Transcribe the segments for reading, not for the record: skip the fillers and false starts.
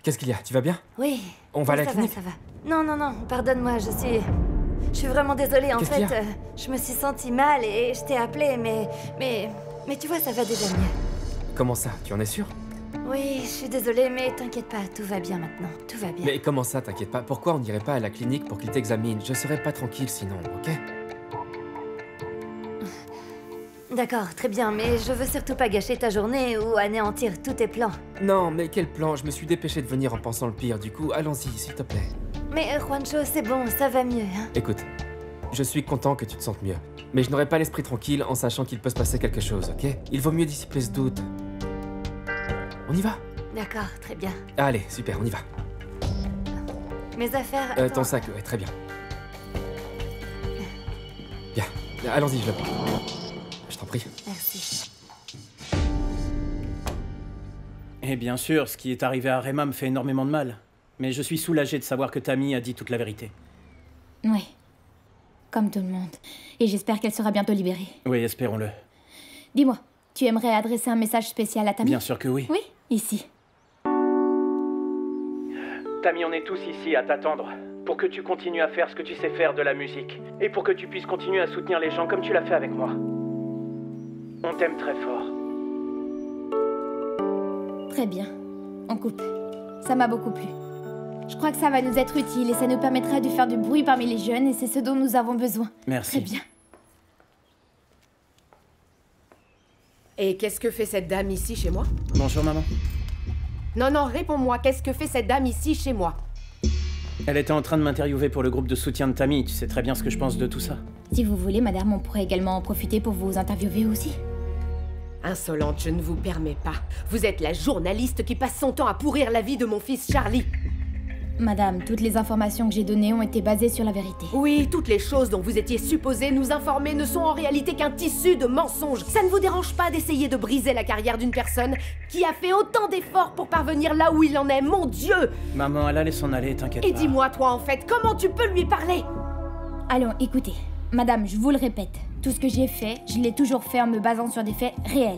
Qu'est-ce qu'il y a? Tu vas bien? Oui. On va à la clinique? Ça va. Non, non, non, pardonne-moi, je suis vraiment désolée, en Qu'est-ce qu'il y fait. a? Je me suis sentie mal et je t'ai appelé, mais tu vois, ça va déjà mieux. Comment ça? Tu en es sûr? Oui, je suis désolée, mais t'inquiète pas, tout va bien maintenant, tout va bien. Mais comment ça, t'inquiète pas? Pourquoi on n'irait pas à la clinique pour qu'il t'examine? Je serais pas tranquille sinon, ok? D'accord, très bien, mais je veux surtout pas gâcher ta journée ou anéantir tous tes plans. Non, mais quel plan? Je me suis dépêché de venir en pensant le pire, du coup, allons-y, s'il te plaît. Mais Juancho, c'est bon, ça va mieux, hein. Écoute, je suis content que tu te sentes mieux. Mais je n'aurai pas l'esprit tranquille en sachant qu'il peut se passer quelque chose, ok? Il vaut mieux dissiper ce doute. On y va? D'accord, très bien. Allez, super, on y va. Mes affaires... Ton attends. sac, ouais, très bien. Bien, allons-y, je le prends. Je t'en prie. Merci. Et bien sûr, ce qui est arrivé à Rema me fait énormément de mal. Mais je suis soulagé de savoir que Tammy a dit toute la vérité. Oui. Comme tout le monde. Et j'espère qu'elle sera bientôt libérée. Oui, espérons-le. Dis-moi, tu aimerais adresser un message spécial à Tammy? Bien sûr que oui. Oui, ici. Tammy, on est tous ici à t'attendre. Pour que tu continues à faire ce que tu sais faire de la musique. Et pour que tu puisses continuer à soutenir les gens comme tu l'as fait avec moi. On t'aime très fort. Très bien. On coupe. Ça m'a beaucoup plu. Je crois que ça va nous être utile et ça nous permettra de faire du bruit parmi les jeunes et c'est ce dont nous avons besoin. Merci. Très bien. Et qu'est-ce que fait cette dame ici chez moi? Bonjour, maman. Non, non, réponds-moi, qu'est-ce que fait cette dame ici chez moi? Elle était en train de m'interviewer pour le groupe de soutien de Tammy. Tu sais très bien ce que je pense de tout ça. Si vous voulez, madame, on pourrait également en profiter pour vous interviewer aussi. Insolente, je ne vous permets pas. Vous êtes la journaliste qui passe son temps à pourrir la vie de mon fils Charlie. Madame, toutes les informations que j'ai données ont été basées sur la vérité. Oui, toutes les choses dont vous étiez supposée nous informer ne sont en réalité qu'un tissu de mensonges. Ça ne vous dérange pas d'essayer de briser la carrière d'une personne qui a fait autant d'efforts pour parvenir là où il en est, mon Dieu! Maman, elle allait s'en aller, t'inquiète Et pas. dis-moi, toi, en fait, comment tu peux lui parler? Allons, écoutez. Madame, je vous le répète. Tout ce que j'ai fait, je l'ai toujours fait en me basant sur des faits réels.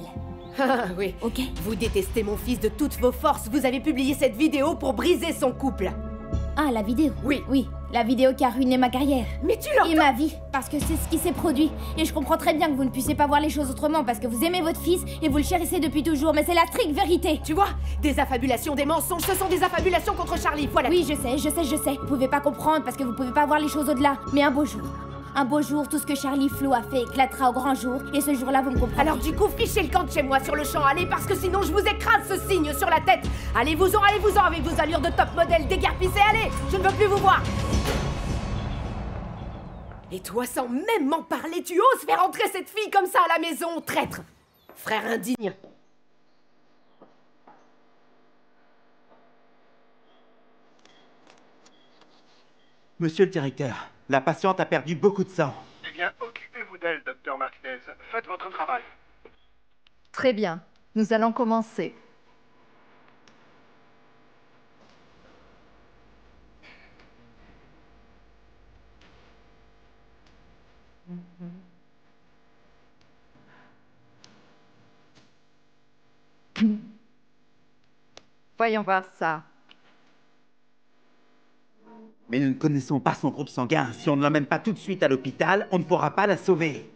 Ah oui, Ok? vous détestez mon fils de toutes vos forces. Vous avez publié cette vidéo pour briser son couple. Ah, la vidéo? Oui. Oui, la vidéo qui a ruiné ma carrière. Mais tu l'entends? Et ma vie, parce que c'est ce qui s'est produit. Et je comprends très bien que vous ne puissiez pas voir les choses autrement parce que vous aimez votre fils et vous le chérissez depuis toujours, mais c'est la stricte vérité. Tu vois, des affabulations, des mensonges, ce sont des affabulations contre Charlie, voilà. Oui, je sais. Vous pouvez pas comprendre parce que vous pouvez pas voir les choses au-delà. Mais un beau jour, tout ce que Charlie Flo a fait éclatera au grand jour. Et ce jour-là, vous me comprendrez. Alors du coup, fichez le camp de chez moi sur le champ, allez, parce que sinon je vous écrase ce signe sur la tête. Allez-vous-en avec vos allures de top modèle déguerpissées, allez, je ne veux plus vous voir. Et toi, sans même m'en parler, tu oses faire entrer cette fille comme ça à la maison, traître. Frère indigne. Monsieur le directeur, la patiente a perdu beaucoup de sang. Eh bien, occupez-vous d'elle, docteur Martinez. Faites votre travail. Très bien, nous allons commencer. Voyons voir ça. Mais nous ne connaissons pas son groupe sanguin. Si on ne l'emmène pas tout de suite à l'hôpital, on ne pourra pas la sauver.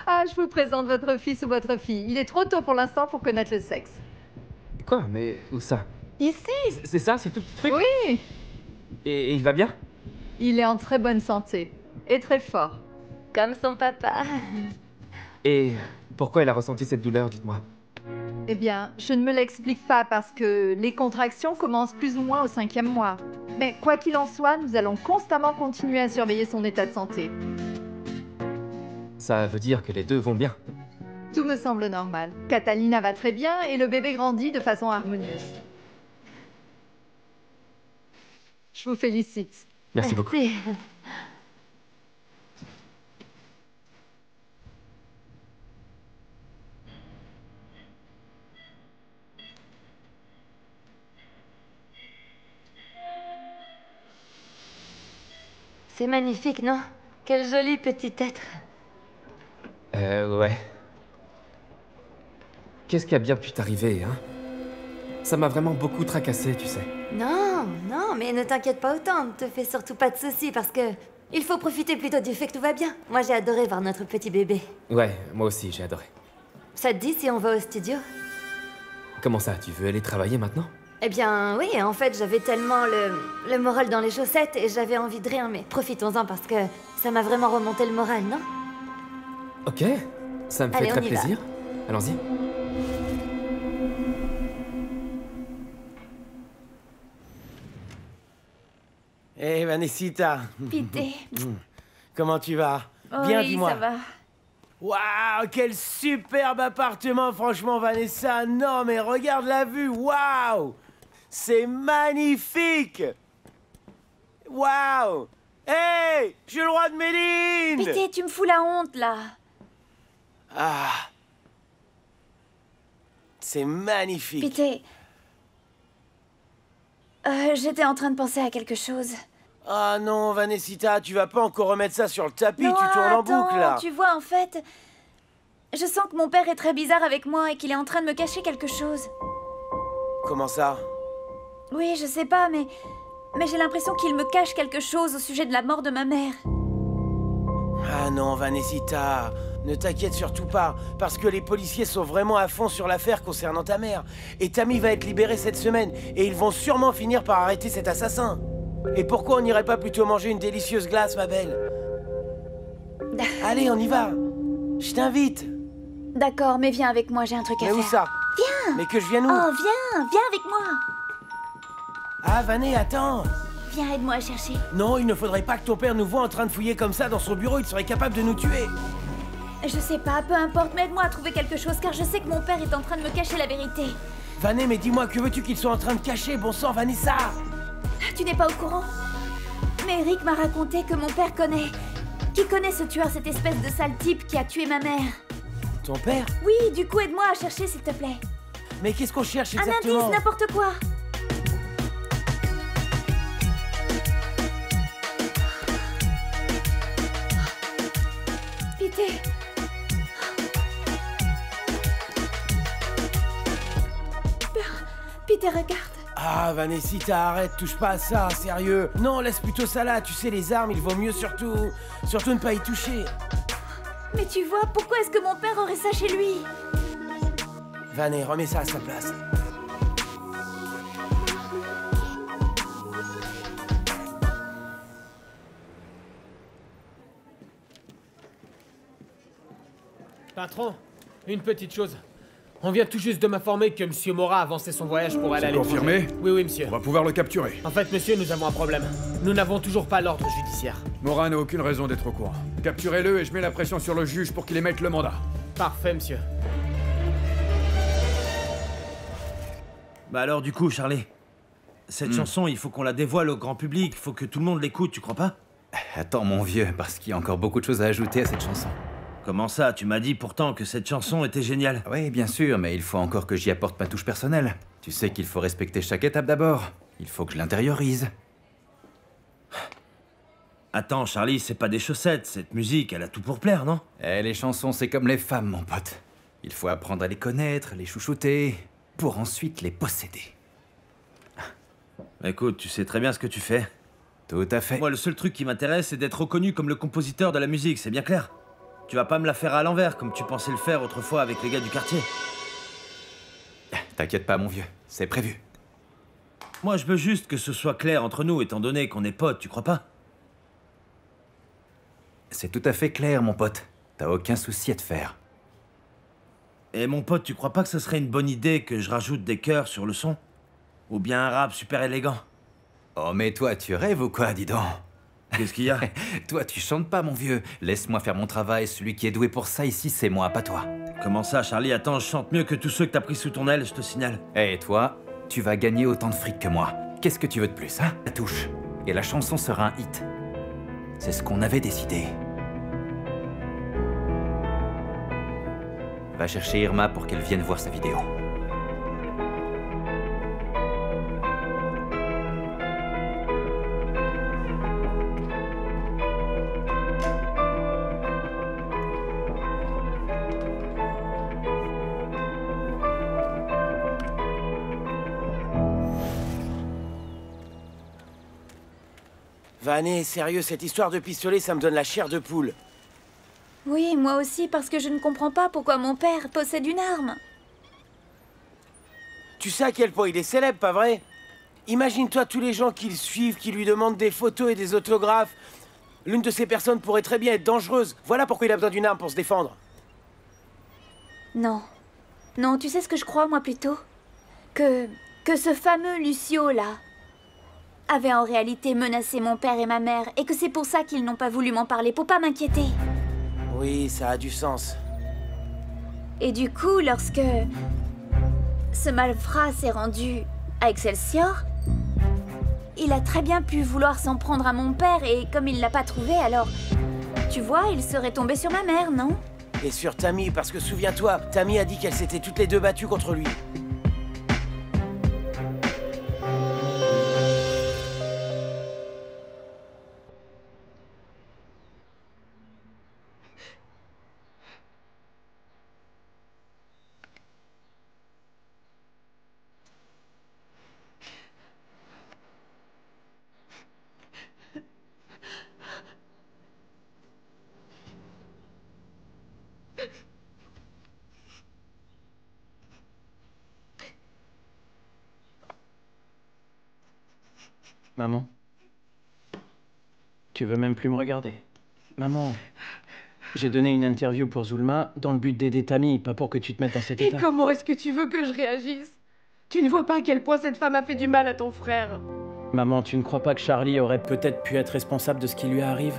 Ah, je vous présente votre fils ou votre fille. Il est trop tôt pour l'instant pour connaître le sexe. Quoi? Mais où ça? Ici? C'est ça? C'est tout le truc? Oui! Et il va bien? Il est en très bonne santé. Et très fort. Comme son papa. Et pourquoi elle a ressenti cette douleur, dites-moi? Eh bien, je ne me l'explique pas parce que les contractions commencent plus ou moins au 5e mois. Mais quoi qu'il en soit, nous allons constamment continuer à surveiller son état de santé. Ça veut dire que les deux vont bien. Tout me semble normal. Catalina va très bien et le bébé grandit de façon harmonieuse. Je vous félicite. Merci beaucoup. C'est magnifique, non? Quel joli petit être. Ouais. Qu'est-ce qui a bien pu t'arriver, hein? Ça m'a vraiment beaucoup tracassé, tu sais. Non, non, mais ne t'inquiète pas autant, ne te fais surtout pas de soucis parce que... Il faut profiter plutôt du fait que tout va bien. Moi j'ai adoré voir notre petit bébé. Ouais, moi aussi, j'ai adoré. Ça te dit si on va au studio? Comment ça, tu veux aller travailler maintenant? Eh bien, oui, en fait, j'avais tellement le moral dans les chaussettes et j'avais envie de rien, mais profitons-en parce que ça m'a vraiment remonté le moral, non? Ok, ça me fait Allez, très on y va. plaisir. Allons-y. Hé, Vanessita. Pité. Comment tu vas? Oh, Bien, oui, dis-moi. ça va. Waouh, quel superbe appartement, franchement, Vanessa. Non, mais regarde la vue. Waouh, c'est magnifique. Waouh. Hé, j'ai le roi de Méline. Pité, tu me fous la honte, là. Ah, c'est magnifique. Pité. J'étais en train de penser à quelque chose. Ah non, Vanessita, tu vas pas encore remettre ça sur le tapis, Non, tu tournes en attends, boucle, là. tu vois, en fait... Je sens que mon père est très bizarre avec moi et qu'il est en train de me cacher quelque chose. Comment ça? Oui, je sais pas, mais j'ai l'impression qu'il me cache quelque chose au sujet de la mort de ma mère. Ah non, Vanessita, ne t'inquiète surtout pas, parce que les policiers sont vraiment à fond sur l'affaire concernant ta mère. Et Tammy va être libérée cette semaine, et ils vont sûrement finir par arrêter cet assassin. Et pourquoi on n'irait pas plutôt manger une délicieuse glace, ma belle? Allez, on y va. Je t'invite. D'accord, mais viens avec moi, j'ai un truc à Mais faire. où ça? Viens. Mais que je vienne où? Oh, viens avec moi. Ah, Vané, attends. Viens, aide-moi à chercher. Non, il ne faudrait pas que ton père nous voie en train de fouiller comme ça dans son bureau, il serait capable de nous tuer. Je sais pas, peu importe, mais aide-moi à trouver quelque chose, car je sais que mon père est en train de me cacher la vérité. Vané, mais dis-moi, que veux-tu qu'ils soient en train de cacher, bon sang, Vanessa? Tu n'es pas au courant? Mais Rick m'a raconté que mon père connaît... Qui connaît ce tueur, cette espèce de sale type qui a tué ma mère? Ton père? Oui, du coup, aide-moi à chercher, s'il te plaît. Mais qu'est-ce qu'on cherche Un exactement? indice, n'importe quoi. Pité. Pité, regarde. Ah, Vanessita, arrête, touche pas à ça, sérieux. Non, laisse plutôt ça là, tu sais, les armes, il vaut mieux surtout ne pas y toucher. Mais tu vois, pourquoi est-ce que mon père aurait ça chez lui? Vané, remets ça à sa place. Patron, une petite chose. On vient tout juste de m'informer que Monsieur Mora a avancé son voyage pour aller à l'étranger. Confirmé? Oui, oui, monsieur. On va pouvoir le capturer. En fait, monsieur, nous avons un problème. Nous n'avons toujours pas l'ordre judiciaire. Mora n'a aucune raison d'être au courant. Capturez-le et je mets la pression sur le juge pour qu'il émette le mandat. Parfait, monsieur. Bah alors du coup, Charlie, cette chanson, il faut qu'on la dévoile au grand public, il faut que tout le monde l'écoute, tu crois pas? Attends mon vieux, parce qu'il y a encore beaucoup de choses à ajouter à cette chanson. Comment ça? Tu m'as dit pourtant que cette chanson était géniale. Oui, bien sûr, mais il faut encore que j'y apporte ma touche personnelle. Tu sais qu'il faut respecter chaque étape d'abord. Il faut que je l'intériorise. Attends, Charlie, c'est pas des chaussettes, cette musique, elle a tout pour plaire, non? Eh, les chansons, c'est comme les femmes, mon pote. Il faut apprendre à les connaître, les chouchouter, pour ensuite les posséder. Écoute, tu sais très bien ce que tu fais. Tout à fait. Moi, le seul truc qui m'intéresse, c'est d'être reconnu comme le compositeur de la musique, c'est bien clair? Tu vas pas me la faire à l'envers, comme tu pensais le faire autrefois avec les gars du quartier. T'inquiète pas, mon vieux, c'est prévu. Moi, je veux juste que ce soit clair entre nous, étant donné qu'on est potes, tu crois pas? C'est tout à fait clair, mon pote. T'as aucun souci à te faire. Et mon pote, tu crois pas que ce serait une bonne idée que je rajoute des chœurs sur le son? Ou bien un rap super élégant? Oh, mais toi, tu rêves ou quoi, dis donc? Qu'est-ce qu'il y a? Toi, tu chantes pas, mon vieux. Laisse-moi faire mon travail. Celui qui est doué pour ça ici, c'est moi, pas toi. Comment ça, Charlie? Attends, je chante mieux que tous ceux que t'as pris sous ton aile, je te signale. Et toi, tu vas gagner autant de fric que moi. Qu'est-ce que tu veux de plus, hein? La touche. Et la chanson sera un hit. C'est ce qu'on avait décidé. Va chercher Irma pour qu'elle vienne voir sa vidéo. Vané, sérieux, cette histoire de pistolet, ça me donne la chair de poule. Oui, moi aussi, parce que je ne comprends pas pourquoi mon père possède une arme. Tu sais à quel point il est célèbre, pas vrai? Imagine-toi tous les gens qui le suivent, qui lui demandent des photos et des autographes. L'une de ces personnes pourrait très bien être dangereuse. Voilà pourquoi il a besoin d'une arme pour se défendre. Non. Non, tu sais ce que je crois, moi, plutôt? Que ce fameux Lucio, là, avait en réalité menacé mon père et ma mère, et que c'est pour ça qu'ils n'ont pas voulu m'en parler, pour pas m'inquiéter. Oui, ça a du sens. Et du coup, lorsque ce malfrat s'est rendu à Excelsior, il a très bien pu vouloir s'en prendre à mon père, et comme il l'a pas trouvé, alors... Tu vois, il serait tombé sur ma mère, non? Et sur Tammy, parce que souviens-toi, Tammy a dit qu'elles s'étaient toutes les deux battues contre lui. Maman, tu veux même plus me regarder. Maman, j'ai donné une interview pour Zulma dans le but d'aider Tammy, pas pour que tu te mettes dans cet état. Et comment est-ce que tu veux que je réagisse? Tu ne vois pas à quel point cette femme a fait du mal à ton frère. Maman, tu ne crois pas que Charlie aurait peut-être pu être responsable de ce qui lui arrive?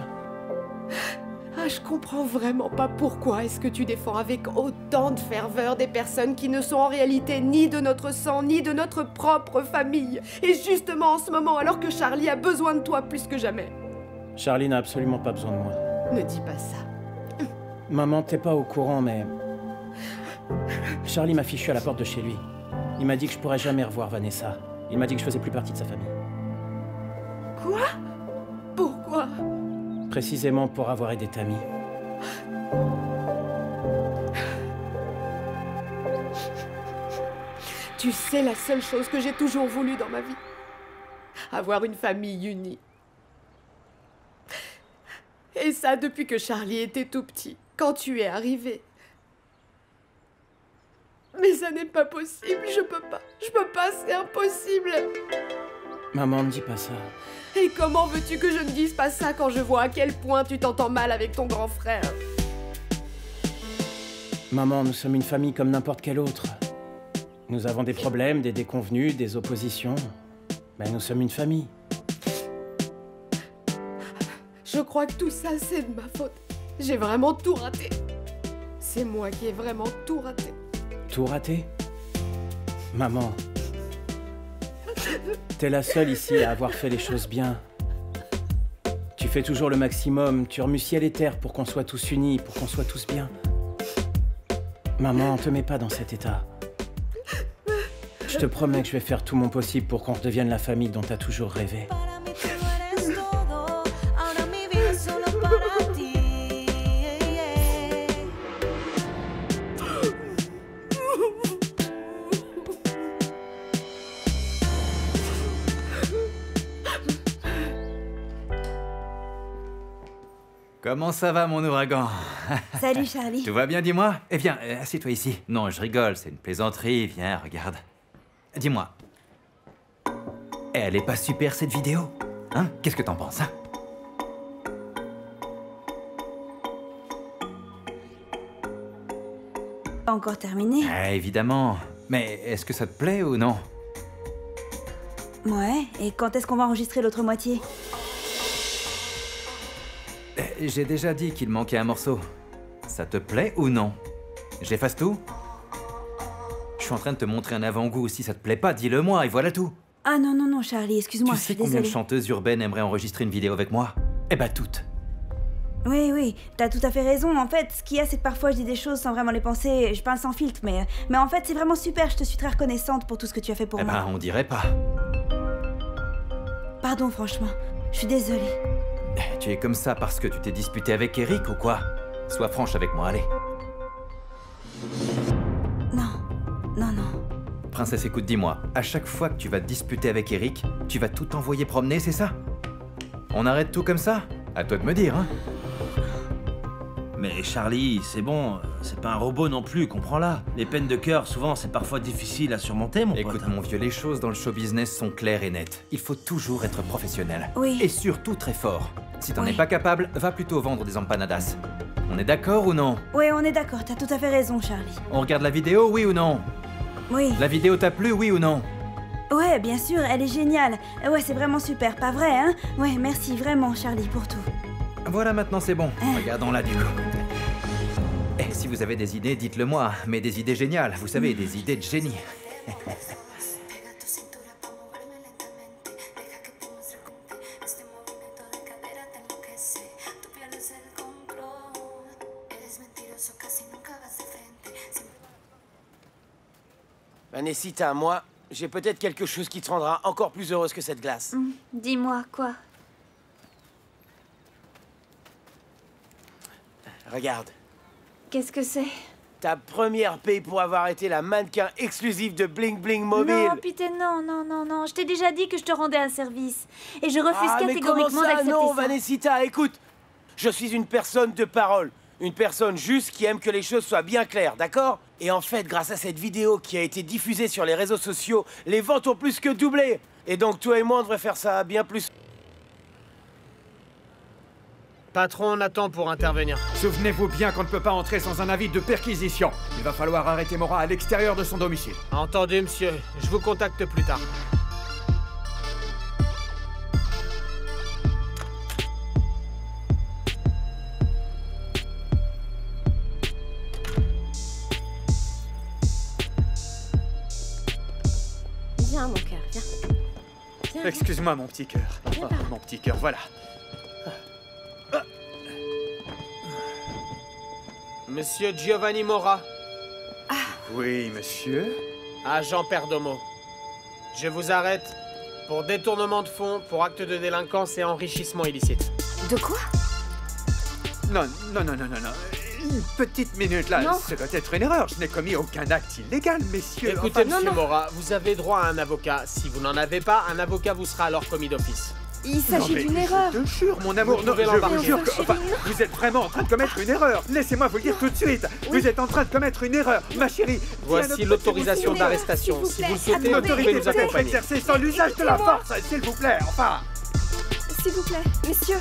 Ah, je comprends vraiment pas pourquoi est-ce que tu défends avec autant de ferveur des personnes qui ne sont en réalité ni de notre sang, ni de notre propre famille. Et justement en ce moment, alors que Charlie a besoin de toi plus que jamais. Charlie n'a absolument pas besoin de moi. Ne dis pas ça. Maman, t'es pas au courant, mais... Charlie m'a fichu à la porte de chez lui. Il m'a dit que je pourrais jamais revoir Vanessa. Il m'a dit que je faisais plus partie de sa famille. Quoi? Pourquoi? Précisément pour avoir aidé Tammy. Tu sais la seule chose que j'ai toujours voulu dans ma vie? Avoir une famille unie. Et ça depuis que Charlie était tout petit, quand tu es arrivé. Mais ça n'est pas possible, je peux pas, c'est impossible. Maman, ne dis pas ça. Et comment veux-tu que je ne dise pas ça quand je vois à quel point tu t'entends mal avec ton grand frère? Maman, nous sommes une famille comme n'importe quelle autre. Nous avons des problèmes, des déconvenus, des oppositions. Mais nous sommes une famille. Je crois que tout ça, c'est de ma faute. J'ai vraiment tout raté. C'est moi qui ai vraiment tout raté. Tout raté? Maman, t'es la seule ici à avoir fait les choses bien. Tu fais toujours le maximum, tu remues ciel et terre pour qu'on soit tous unis, pour qu'on soit tous bien. Maman, te mets pas dans cet état. Je te promets que je vais faire tout mon possible pour qu'on redevienne la famille dont t'as toujours rêvé. Comment ça va, mon ouragan? Salut, Charlie. Tout va bien, dis-moi? Eh bien, assieds-toi ici. Non, je rigole, c'est une plaisanterie. Viens, regarde. Dis-moi. Elle est pas super, cette vidéo? Hein? Qu'est-ce que t'en penses, hein? Pas encore terminé? Évidemment. Mais est-ce que ça te plaît ou non? Ouais, et quand est-ce qu'on va enregistrer l'autre moitié? J'ai déjà dit qu'il manquait un morceau. Ça te plaît ou non? J'efface tout? Je suis en train de te montrer un avant-goût. Si ça te plaît pas, dis-le moi et voilà tout. Ah non, non, non, Charlie, excuse-moi, Tu sais combien de chanteuses urbaines aimeraient enregistrer une vidéo avec moi? Eh ben toutes. Oui, oui, t'as tout à fait raison. En fait, ce qu'il y a, c'est que parfois je dis des choses sans vraiment les penser. Je parle sans filtre, mais en fait, c'est vraiment super. Je te suis très reconnaissante pour tout ce que tu as fait pour moi. Eh ben, on dirait pas. Pardon, franchement. Je suis désolée. Tu es comme ça parce que tu t'es disputé avec Eric ou quoi? Sois franche avec moi, allez. Non, non, non. Princesse, écoute, dis-moi. À chaque fois que tu vas te disputer avec Eric, tu vas tout envoyer promener, c'est ça? On arrête tout comme ça? À toi de me dire, hein. Mais Charlie, c'est bon, c'est pas un robot non plus, comprends-la. Les peines de cœur, souvent, c'est parfois difficile à surmonter, mon pote. Écoute, mon vieux, les choses dans le show business sont claires et nettes. Il faut toujours être professionnel. Oui. Et surtout très fort. Si t'en Oui. es pas capable, va plutôt vendre des empanadas. On est d'accord ou non? Ouais, on est d'accord, t'as tout à fait raison, Charlie. On regarde la vidéo, oui ou non? Oui. La vidéo t'a plu, oui ou non? Ouais, bien sûr, elle est géniale. Ouais, c'est vraiment super, pas vrai, hein? Ouais, merci vraiment, Charlie, pour tout. Voilà, maintenant c'est bon. Regardons-la du coup. Et si vous avez des idées, dites-le moi. Mais des idées géniales, vous savez, des idées de génie. Vanessa, moi, j'ai peut-être quelque chose qui te rendra encore plus heureuse que cette glace. Dis-moi, quoi? Regarde. Qu'est-ce que c'est? Ta première paye pour avoir été la mannequin exclusive de Bling Bling Mobile. Non, putain, non. Je t'ai déjà dit que je te rendais un service. Et je refuse mais catégoriquement comment ça, d'accepter non, ça. Vanessa, écoute. Je suis une personne de parole. Une personne juste qui aime que les choses soient bien claires, d'accord? Et en fait, grâce à cette vidéo qui a été diffusée sur les réseaux sociaux, les ventes ont plus que doublé. Et donc, toi et moi, on devrait faire ça bien plus. Patron, on attend pour intervenir. Souvenez-vous bien qu'on ne peut pas entrer sans un avis de perquisition. Il va falloir arrêter Mora à l'extérieur de son domicile. Entendu, monsieur. Je vous contacte plus tard. Viens, mon cœur, viens. Viens. Excuse-moi, mon petit cœur. Viens par là. Mon petit cœur, voilà. Monsieur Giovanni Mora. Oui, monsieur. Agent Perdomo. Je vous arrête pour détournement de fonds, pour acte de délinquance et enrichissement illicite. De quoi? Non. Une petite minute là, Non. ça doit être une erreur. Je n'ai commis aucun acte illégal, messieurs. Écoutez, Enfin, monsieur Mora, vous avez droit à un avocat. Si vous n'en avez pas, un avocat vous sera alors commis d'office. Il s'agit Non, mais d'une erreur. Je te jure, mon amour, Vous non, pouvez je l'embarquer. vous jure que enfin, vous êtes vraiment en train de commettre une erreur. Laissez-moi vous le dire tout de suite. Vous êtes en train de commettre une erreur, ma chérie. Voici l'autorisation d'arrestation. Si vous le souhaitez, vous pouvez L'autorité nous peut être accompagner. exercée sans l'usage de la force, s'il vous plaît, enfin. S'il vous plaît, messieurs.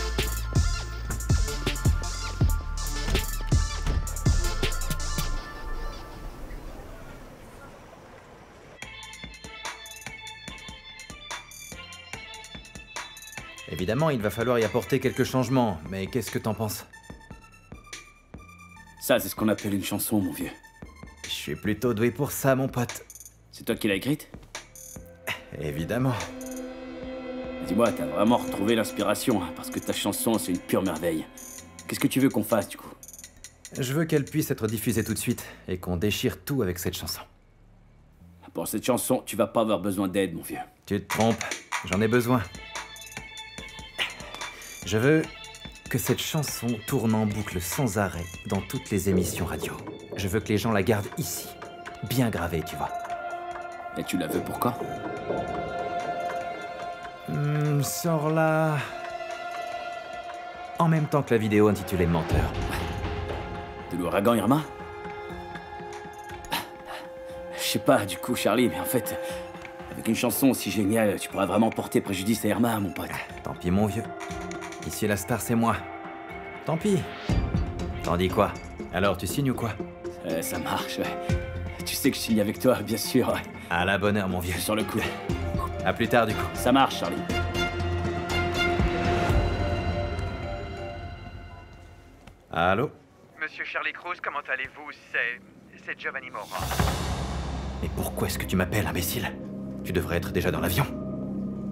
Évidemment, il va falloir y apporter quelques changements, mais qu'est-ce que t'en penses? Ça, c'est ce qu'on appelle une chanson, mon vieux. Je suis plutôt doué pour ça, mon pote. C'est toi qui l'as écrite? Évidemment. Dis-moi, t'as vraiment retrouvé l'inspiration, hein, parce que ta chanson, c'est une pure merveille. Qu'est-ce que tu veux qu'on fasse, du coup? Je veux qu'elle puisse être diffusée tout de suite, et qu'on déchire tout avec cette chanson. Pour cette chanson, tu vas pas avoir besoin d'aide, mon vieux. Tu te trompes, j'en ai besoin. Je veux que cette chanson tourne en boucle sans arrêt dans toutes les émissions radio. Je veux que les gens la gardent ici, bien gravée, tu vois. Et tu la veux pour quand? Sors-la... en même temps que la vidéo intitulée Menteur. De l'ouragan Irma? Je sais pas, du coup, Charlie, mais en fait, avec une chanson aussi géniale, tu pourras vraiment porter préjudice à Irma, mon pote. Tant pis, mon vieux. Ici, la star, c'est moi. Tant pis. T'en dis quoi? Alors, tu signes ou quoi? Ça marche, ouais. Tu sais que je signe avec toi, bien sûr, ouais. À la bonne heure, mon vieux. Sur le coup. À plus tard, du coup. Ça marche, Charlie. Allô? Monsieur Charlie Cruz, comment allez-vous? C'est Giovanni Mora. Mais pourquoi est-ce que tu m'appelles, imbécile? Tu devrais être déjà dans l'avion.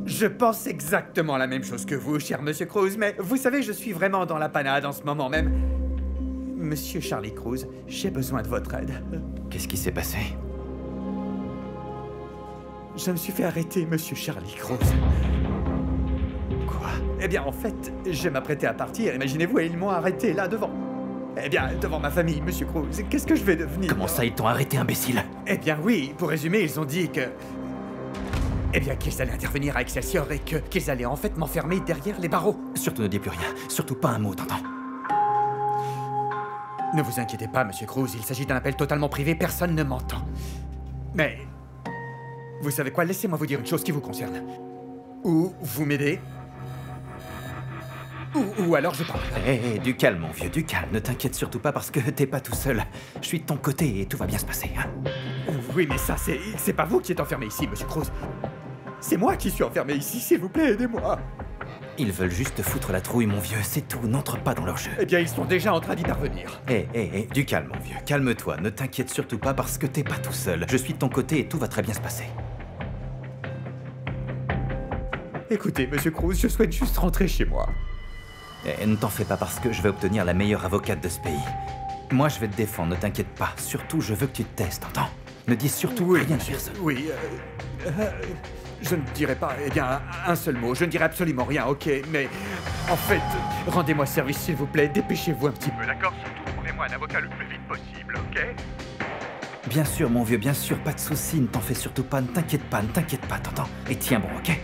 Je pense exactement la même chose que vous, cher Monsieur Cruz, mais vous savez, je suis vraiment dans la panade en ce moment même. Monsieur Charlie Cruz, j'ai besoin de votre aide. Qu'est-ce qui s'est passé? Je me suis fait arrêter, Monsieur Charlie Cruz. Quoi? Eh bien, en fait, je m'apprêtais à partir, imaginez-vous, et ils m'ont arrêté là devant. Eh bien, devant ma famille, Monsieur Cruz, qu'est-ce que je vais devenir? Comment ça, ils t'ont arrêté, imbécile? Eh bien oui, pour résumer, ils ont dit que... Eh bien, qu'ils allaient intervenir à Excelsior et qu'ils allaient en fait m'enfermer derrière les barreaux. Surtout ne dis plus rien. Surtout pas un mot, t'entends? Ne vous inquiétez pas, Monsieur Cruz, il s'agit d'un appel totalement privé, personne ne m'entend. Mais... vous savez quoi, laissez-moi vous dire une chose qui vous concerne. Ou vous m'aidez, ou alors je parle. Hé, du calme, mon vieux, du calme. Ne t'inquiète surtout pas parce que t'es pas tout seul. Je suis de ton côté et tout va bien se passer, hein. Oui, mais ça, c'est pas vous qui êtes enfermé ici, Monsieur Cruz. C'est moi qui suis enfermé ici, s'il vous plaît, aidez-moi. Ils veulent juste te foutre la trouille, mon vieux, c'est tout. N'entre pas dans leur jeu. Eh bien, ils sont déjà en train d'y parvenir. Hé, du calme, mon vieux. Calme-toi, ne t'inquiète surtout pas parce que t'es pas tout seul. Je suis de ton côté et tout va très bien se passer. Écoutez, Monsieur Cruz, je souhaite juste rentrer chez moi. Et ne t'en fais pas parce que je vais obtenir la meilleure avocate de ce pays. Moi, je vais te défendre, ne t'inquiète pas. Surtout, je veux que tu te testes, entends? Ne dis surtout rien à personne. Oui, je ne dirai pas, eh bien, un seul mot. Je ne dirai absolument rien, ok? Mais, en fait, rendez-moi service, s'il vous plaît. Dépêchez-vous un petit peu. D'accord, surtout trouvez-moi un avocat le plus vite possible, ok? Bien sûr, mon vieux, bien sûr, pas de soucis. Ne t'en fais surtout pas, ne t'inquiète pas, t'entends? Et tiens bon, ok?